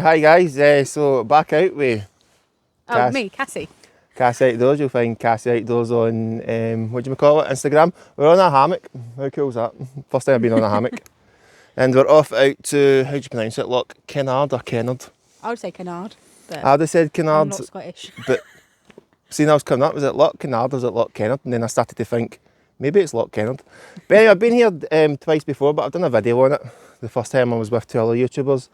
Hi guys, so back out with Me, Cassie. Cassie Outdoors. You'll find Cassie Outdoors on, what do you call it, Instagram. We're on a hammock. How cool is that? First time I've been on a hammock. And we're off out to, how do you pronounce it, Loch Kennard or Kennard? I would say Canard, but I'd have said Kennard, I'm not Scottish. but seeing I was coming up, was it Loch Kennard or was it Loch Kennard? And then I started to think, maybe it's Loch Kennard. But anyway, I've been here twice before, but I've done a video on it. The first time I was with two other YouTubers,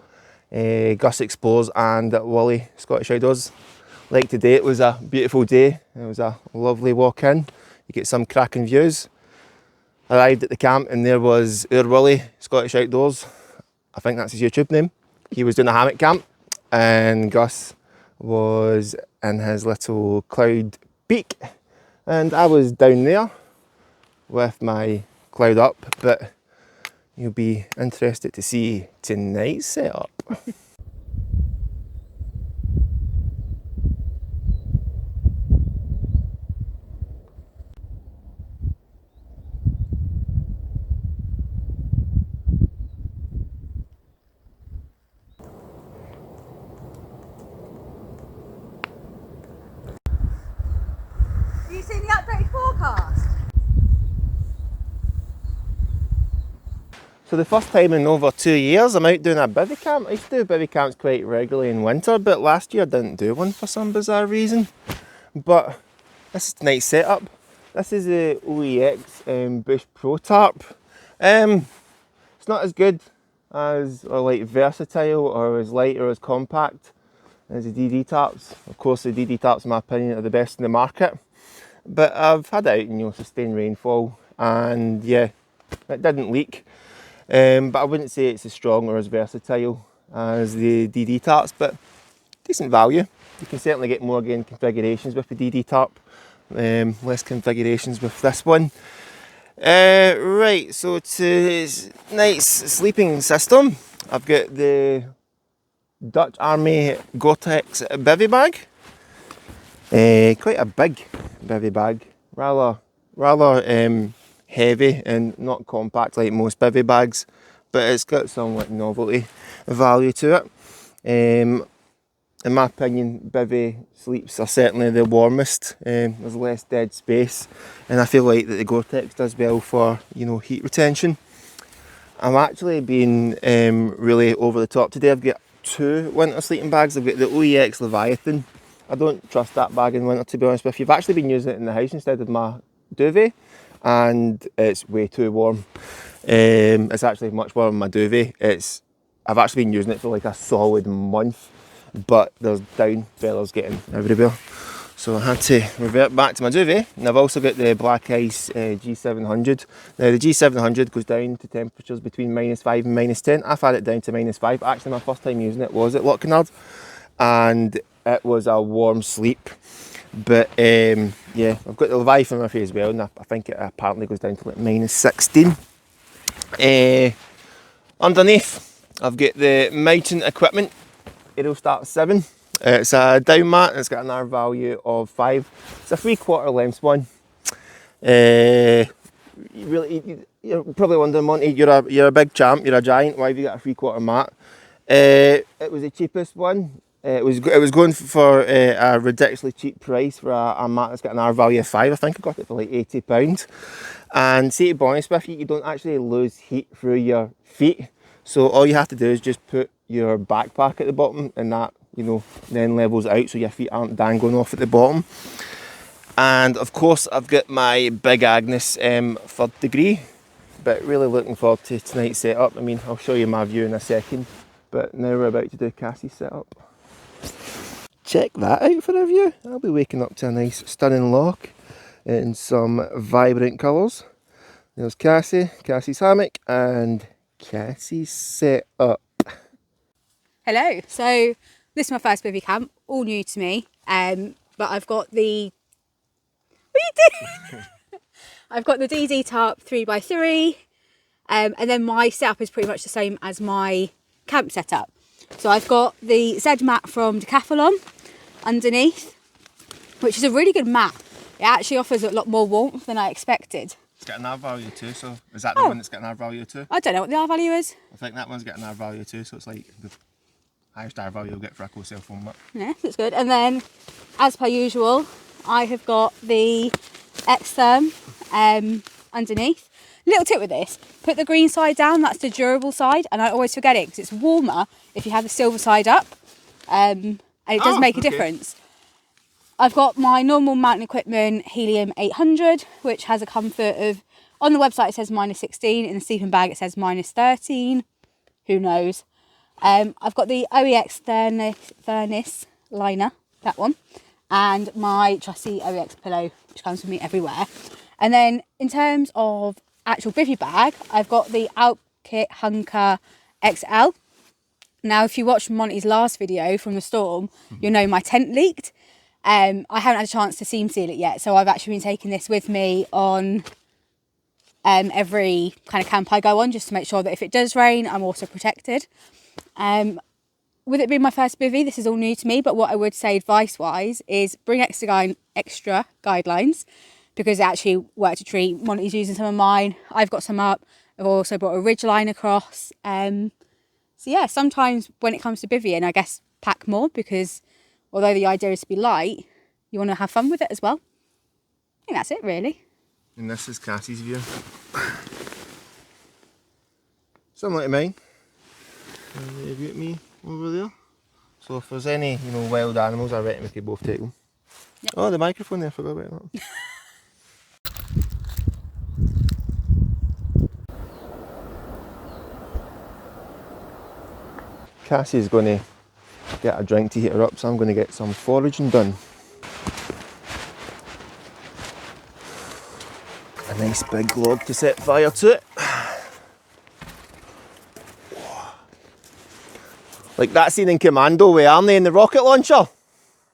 Gus Explores and Wally Scottish Outdoors. Like today, it was a beautiful day. It was a lovely walk in. You get some cracking views. Arrived at the camp and there was our Wally Scottish Outdoors. I think that's his YouTube name. He was doing a hammock camp and Gus was in his little cloud peak and I was down there with my cloud up, but you'll be interested to see tonight's setup. Have you seen the updated forecast? So the first time in over 2 years I'm out doing a bivvy camp. I used to do bivvy camps quite regularly in winter, but last year I didn't do one for some bizarre reason. But this is tonight's setup. This is the OEX Bush Pro tarp. It's not as good as, or like versatile or as light or as compact as the DD tarps. Of course the DD tarps in my opinion are the best in the market. But I've had it out in sustained rainfall and yeah, it didn't leak. But I wouldn't say it's as strong or as versatile as the DD tarps, but decent value. You can certainly get more again configurations with the DD tarp, less configurations with this one. Right, so tonight's sleeping system, I've got the Dutch Army Gore-Tex bivvy bag. Quite a big bivvy bag, rather heavy and not compact like most bivvy bags, but it's got some like novelty value to it. In my opinion, bivvy sleeps are certainly the warmest. There's less dead space, and I feel like that the Gore-Tex does well for heat retention. I'm actually being really over the top today. I've got two winter sleeping bags. I've got the OEX Leviathan. I don't trust that bag in winter, to be honest with you. I've actually been using it in the house instead of my duvet, and it's way too warm. It's actually much warmer than my duvet. I've actually been using it for like a solid month, but there's down feathers getting everywhere. So I had to revert back to my duvet, and I've also got the Black Ice G700. Now the G700 goes down to temperatures between -5 and -10. I've had it down to -5. Actually my first time using it was at Loch Kennard, and it was a warm sleep. But yeah, I've got the Leviathan with me as well, and I think it apparently goes down to like -16. Underneath I've got the mountain equipment Aerostart 7. It's a down mat, it's got an R value of 5. It's a 3/4 length one. You're probably wondering, Monty, you're a big champ, you're a giant, why have you got a 3/4 mat? It was the cheapest one. It was going for a ridiculously cheap price for a mat that's got an R value of 5. I think I got it for like £80. And see, to be honest with you, you don't actually lose heat through your feet. So all you have to do is just put your backpack at the bottom, and that then levels out so your feet aren't dangling off at the bottom. And of course I've got my Big Agnes 3rd degree, but really looking forward to tonight's setup. I mean, I'll show you my view in a second, but now we're about to do Cassie's setup. Check that out for a view. I'll be waking up to a nice stunning loch in some vibrant colours. There's Cassie's hammock, and Cassie's setup. Hello. So this is my first bivvy camp, all new to me. But I've got the. What are you doing? I've got the DD tarp 3x3, and then my setup is pretty much the same as my camp setup. So I've got the Z mat from Decathlon underneath, which is a really good mat. It actually offers a lot more warmth than I expected. It's got an R value too, so is that the one that's got an R value too? I don't know what the R value is. I think that one's got an R value too, so it's like highest R value you'll get for a cool cell phone. But Yeah, that's good. And then, as per usual, I have got the X-Therm underneath. Little tip with this, put the green side down, that's the durable side, and I always forget it because it's warmer if you have the silver side up, and it does make a difference. I've got my normal mountain equipment, Helium 800, which has a comfort of, on the website it says -16, in the sleeping bag it says -13, who knows. I've got the OEX Furnace liner, that one, and my trusty OEX pillow, which comes with me everywhere. And then in terms of actual bivvy bag, I've got the Outkit Hunker XL. Now, if you watched Monty's last video from the storm, you'll know my tent leaked. I haven't had a chance to seam seal it yet, so I've actually been taking this with me on every kind of camp I go on, just to make sure that if it does rain, I'm also protected. With it being my first bivvy, this is all new to me, but what I would say advice-wise is bring extra guidelines, because it actually worked a treat. Monty's using some of mine, I've got some up, I've also brought a ridge line across. So yeah, sometimes when it comes to bivvying, I guess pack more, because although the idea is to be light, you want to have fun with it as well. I think that's it, really. And this is Cassie's view. Similar to mine. And they've got me over there. So if there's any, wild animals, I reckon we could both take them. Yep. Oh, the microphone there, I forgot about that. Cassie's going to get a drink to heat her up, so I'm going to get some foraging done. A nice big log to set fire to it. Like that scene in Commando with Arnie in the rocket launcher.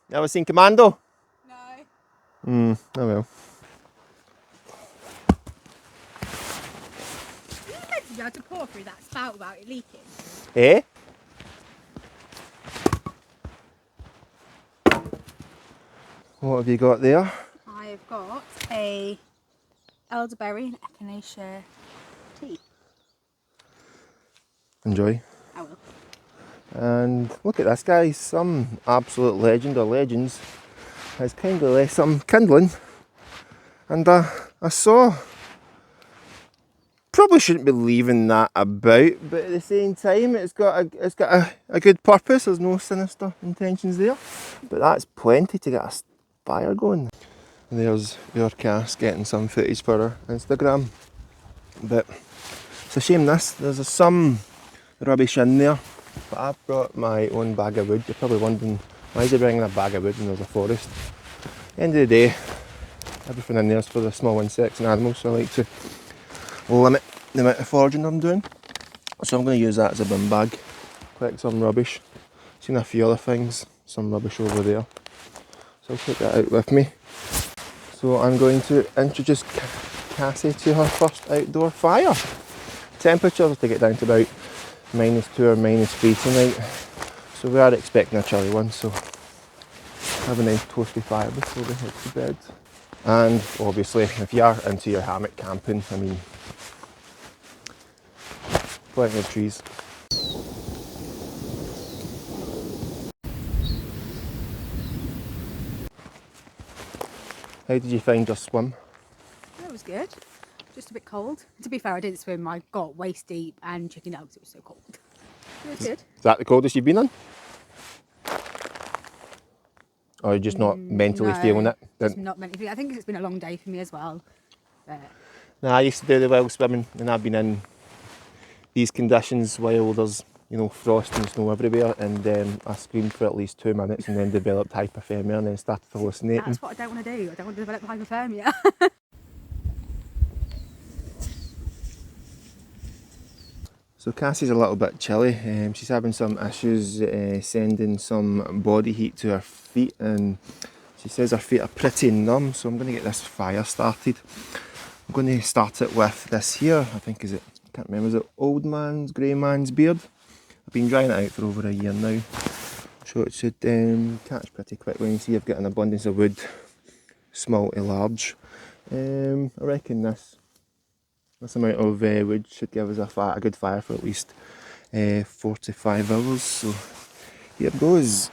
You ever seen Commando? No. Oh well. You meant to be able to pour through that spout without it leaking. Eh? What have you got there? I've got a elderberry and echinacea tea. Enjoy. I will. And look at this, guys. Some absolute legend or legends has kindly left some kindling. And I saw, probably shouldn't be leaving that about, but at the same time it's got a good purpose. There's no sinister intentions there, but that's plenty to get a fire going. And there's our Cass getting some footage for her Instagram, but it's a shame there's some rubbish in there, but I've brought my own bag of wood. You're probably wondering, why is he bringing a bag of wood when there's a forest? At the end of the day, everything in there is for the small insects and animals, so I like to limit the amount of foraging I'm doing. So I'm going to use that as a bin bag, collect some rubbish. Seen a few other things, some rubbish over there, so I'll take that out with me. So I'm going to introduce Cassie to her first outdoor fire. Temperatures to get down to about -2 or -3 tonight, so we are expecting a chilly one, so have a nice toasty fire before we head to bed. And obviously if you are into your hammock camping, I mean, plenty of trees. How did you find your swim? That was good. Just a bit cold. To be fair, I didn't swim. I got waist deep and chicken nuggets. It was so cold. It was good. Is that the coldest you've been in? Or are you just not mentally feeling it? Just not mentally. I think it's been a long day for me as well. But Nah, I used to do the wild swimming, and I've been in these conditions while there's frost and snow everywhere, and I screamed for at least 2 minutes and then developed hypothermia and then started hallucinating. that's what I don't want to do. I don't want to develop hypothermia. So Cassie's a little bit chilly. She's having some issues sending some body heat to her feet, and she says her feet are pretty numb, so I'm going to get this fire started. I'm going to start it with this here. I think I can't remember, is it Old Man's Grey Man's Beard? I've been drying it out for over a year now, so it should catch pretty quick when you see I've got an abundance of wood, small to large. I reckon this amount of wood should give us a good fire for at least 4 to 5 hours. So Here goes.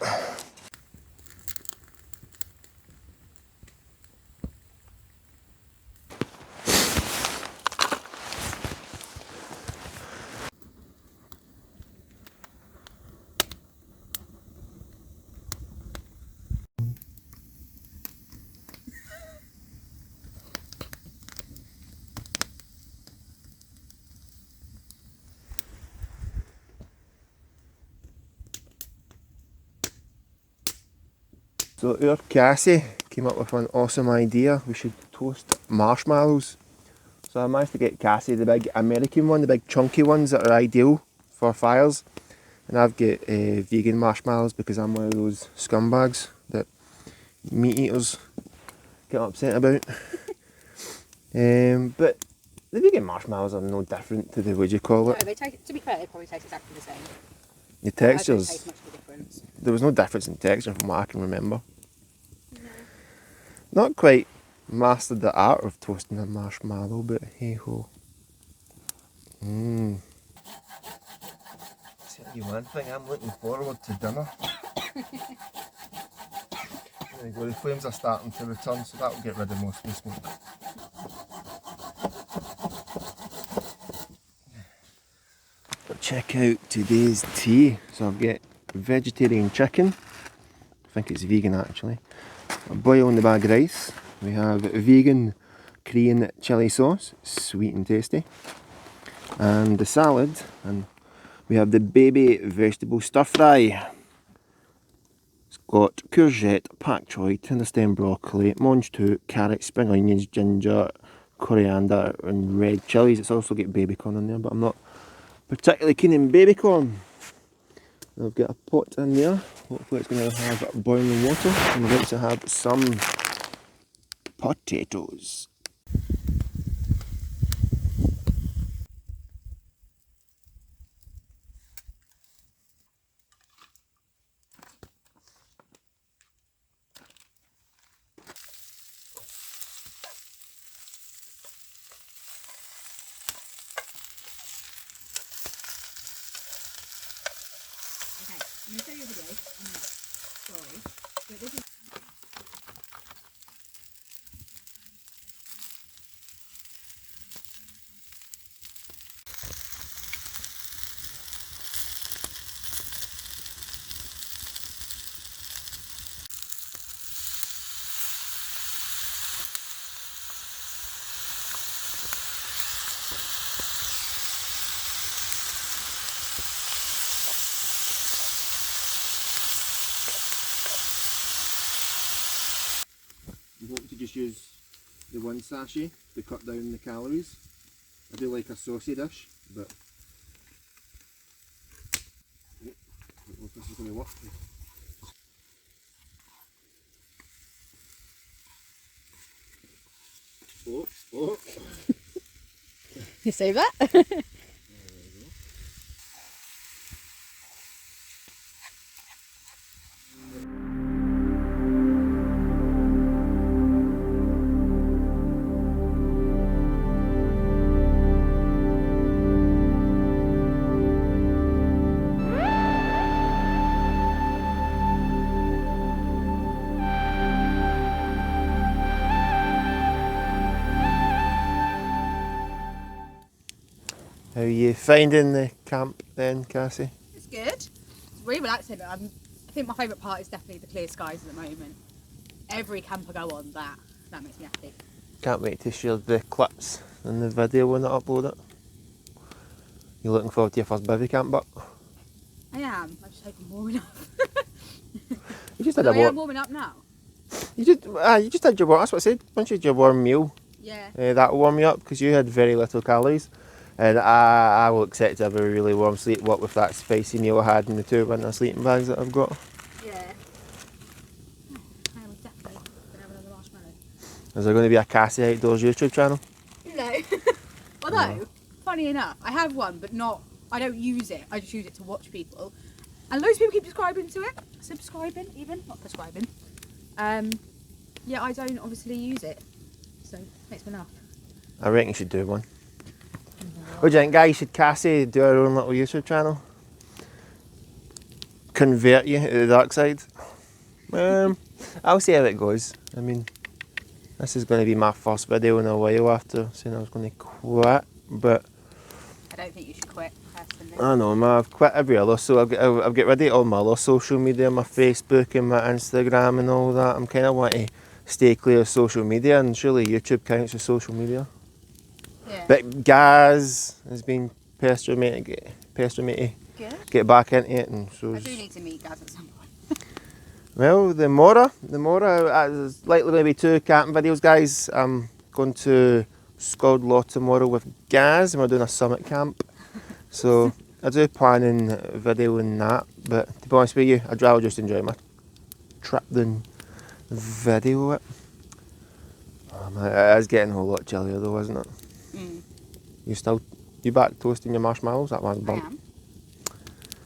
So our Cassie came up with an awesome idea. We should toast marshmallows. So I managed to get Cassie the big American one, the big chunky ones that are ideal for fires. And I've got vegan marshmallows because I'm one of those scumbags that meat eaters get upset about. But the vegan marshmallows are no different to the, what do you call No, it? they taste, to be fair, they probably taste exactly the same. The I don't textures. taste much of a difference. There was no difference in texture from what I can remember. Not quite mastered the art of toasting a marshmallow, but hey ho. Tell you one thing, I'm looking forward to dinner. There you go, the flames are starting to return, so that will get rid of most of the smoke. But check out today's tea. So I've got vegetarian chicken. I think it's vegan actually. A boil in the bag rice. We have vegan Korean chili sauce, sweet and tasty. And the salad, and we have the baby vegetable stir fry. It's got courgette, pak choy, tender stem broccoli, mange tout, carrot, spring onions, ginger, coriander and red chillies. It's also got baby corn in there, but I'm not particularly keen on baby corn. I've got a pot in there. Hopefully it's going to have boiling water. And we're going to have some potatoes. Okay, I'm going to show you a video. I'm not sorry, but this is... I'm hoping to just use the one sachet to cut down the calories. I do like a saucy dish, but I don't know if this is going to work. Oh. You save that? How are you finding the camp then, Cassie? It's good. It's really relaxing. I think my favourite part is definitely the clear skies at the moment. Every camp I go on, that makes me happy. Can't wait to share the clips and the video when I upload it. You looking forward to your first bivvy camp, Buck? I am. I just hope I'm warm enough. You just But had a I am warm. warming up now. You just had your warm. That's what I said. Once you had your warm meal, Yeah. that'll warm you up because you had very little calories. And I will accept to have a really warm sleep. What with that spicy meal I had and the 2 winter sleeping bags that I've got. Yeah. I am definitely going to have another marshmallow. Is there going to be a Cassie Outdoors YouTube channel? No. Although, funny enough, I have one, but not. I don't use it. I just use it to watch people, and loads of people keep subscribing to it. Subscribing, even not prescribing. Yeah, I don't obviously use it, so makes me laugh. I reckon you should do one. What do you think, guys? Should Cassie do her own little YouTube channel? convert you to the dark side. I'll see how it goes. I mean, this is going to be my first video in a while after saying I was going to quit, but I don't think you should quit, personally. I know, man, I've quit every other, so I'll get rid of all my other social media, my Facebook and my Instagram and all that. I'm kind of wanting to stay clear of social media, and surely YouTube counts as social media. Yeah. But Gaz has been pestering me to get back into it, and so I do need to meet Gaz at some point. well, the more there's likely going to be 2 camping videos, guys. I'm going to Scald Law tomorrow with Gaz, and we're doing a summit camp. So I do plan on videoing that, but to be honest with you, I'd rather just enjoy my trip than video it. Oh, man, it is getting a whole lot chillier though, isn't it? You back toasting your marshmallows? That one's I burnt. am.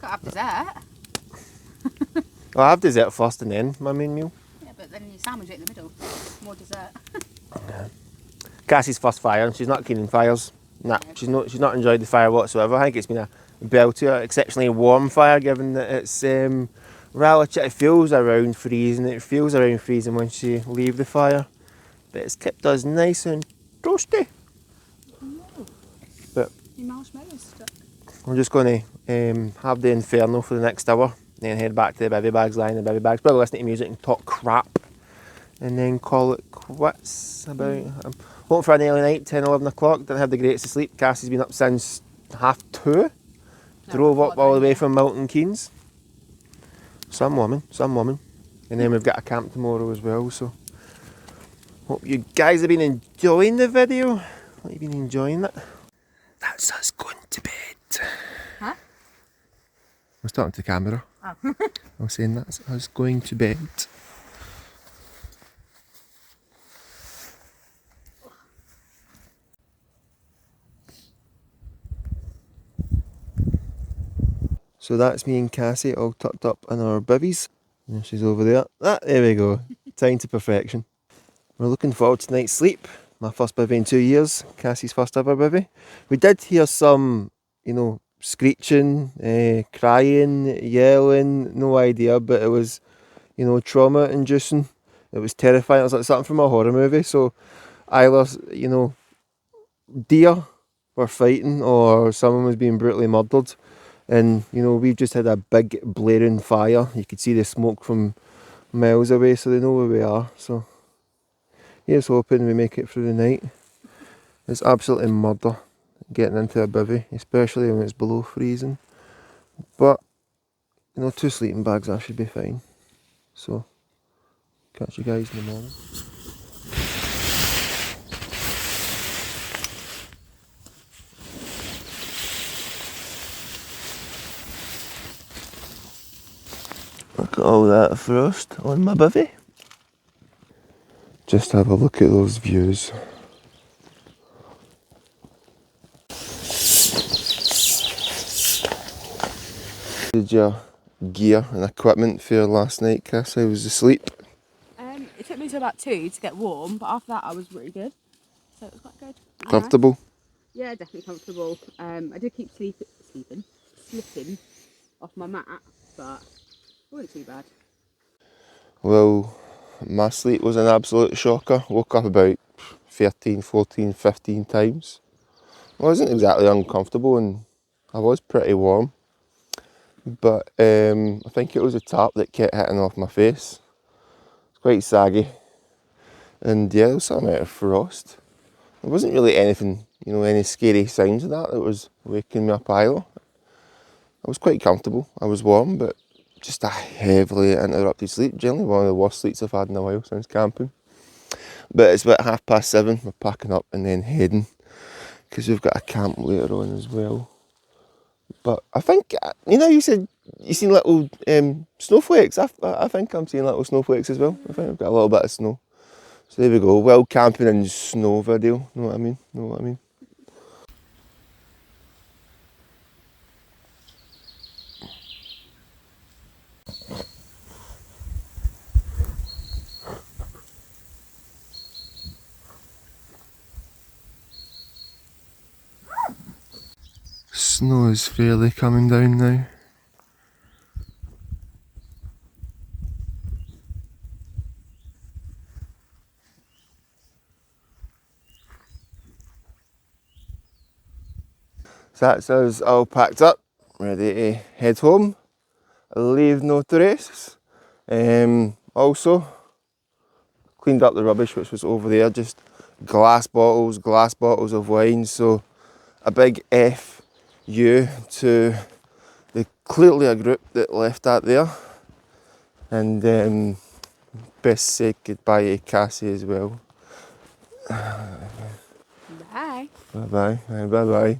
Got to have dessert. I'll have dessert first and then my main meal. Yeah, but then you sandwich it in the middle. More dessert. Cassie's first fire, and she's not keen on fires. Nah, she's not enjoyed the fire whatsoever. I think it's been a belter, exceptionally warm fire, given that it's relative. It feels around freezing. It feels around freezing once you leave the fire, but it's kept us nice and toasty. But Your marshmallows stuck. I'm just going to have the inferno for the next hour, then head back to the bivvy bags, lie in the bivvy bags, probably listen to music and talk crap, and then call it quits. About home for an early night, 10, 11 o'clock. Didn't have the greatest of sleep. Cassie's been up since 2:30. Drove up all the way from Milton Keynes. Some woman. And then we've got a camp tomorrow as well, so hope you guys have been enjoying the video. Hope you've been enjoying it. That's us going to bed. Huh? I was talking to the camera. Oh. I was saying that's us going to bed. So that's me and Cassie all tucked up in our bivvies. And she's over there. There we go. Time to perfection. We're looking forward to tonight's sleep. My first bivvy in 2 years. Cassie's first ever bivvy. We did hear some, screeching, crying, yelling, no idea, but it was, trauma inducing. It was terrifying. It was like something from a horror movie. So either, deer were fighting or someone was being brutally murdered. And, we've just had a big blaring fire. You could see the smoke from miles away, so they know where we are. So, here's hoping we make it through the night. It's absolutely murder getting into a bivvy, especially when it's below freezing. But, 2 sleeping bags, that should be fine. So, catch you guys in the morning. Look at all that frost on my bivvy. Just have a look at those views. Did your gear and equipment for last night, Cass? I was asleep. It took me to about 2 to get warm, but after that I was really good. So it was quite good. Comfortable? Yeah, definitely comfortable. I did keep slipping off my mat, but it wasn't too bad. Well, my sleep was an absolute shocker. Woke up about 13, 14, 15 times. I wasn't exactly uncomfortable and I was pretty warm. But I think it was a tarp that kept hitting off my face. It's quite saggy. And yeah, there was some amount of frost. There wasn't really anything, any scary signs of that was waking me up either. I was quite comfortable. I was warm, but just a heavily interrupted sleep. Generally one of the worst sleeps I've had in a while since camping. But it's about 7:30. We're packing up and then heading because we've got a camp later on as well. But I think, you said you seen little snowflakes. I think I'm seeing little snowflakes as well. I think I've got a little bit of snow. So there we go. Wild camping in snow video. Know what I mean? Snow is fairly coming down now. So that's us all packed up, ready to head home. Leave no trace. Also, cleaned up the rubbish which was over there, just glass bottles of wine. So a big FU to clearly a group that left that there. And best say goodbye to Cassie as well. Bye. Bye bye.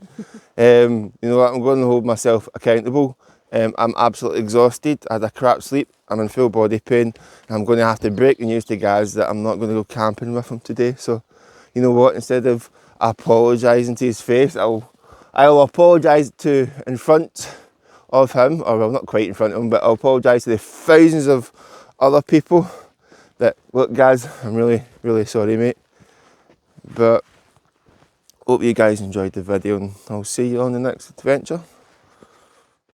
You know what, I'm going to hold myself accountable. I'm absolutely exhausted. I had a crap sleep. I'm in full body pain. I'm going to have to break the news to Gaz that I'm not going to go camping with him today. So, you know what? Instead of apologising to his face, I'll apologise to in front of him, or well, not quite in front of him, but I'll apologise to the thousands of other people that, look, Gaz, I'm really, really sorry, mate. But hope you guys enjoyed the video, and I'll see you on the next adventure.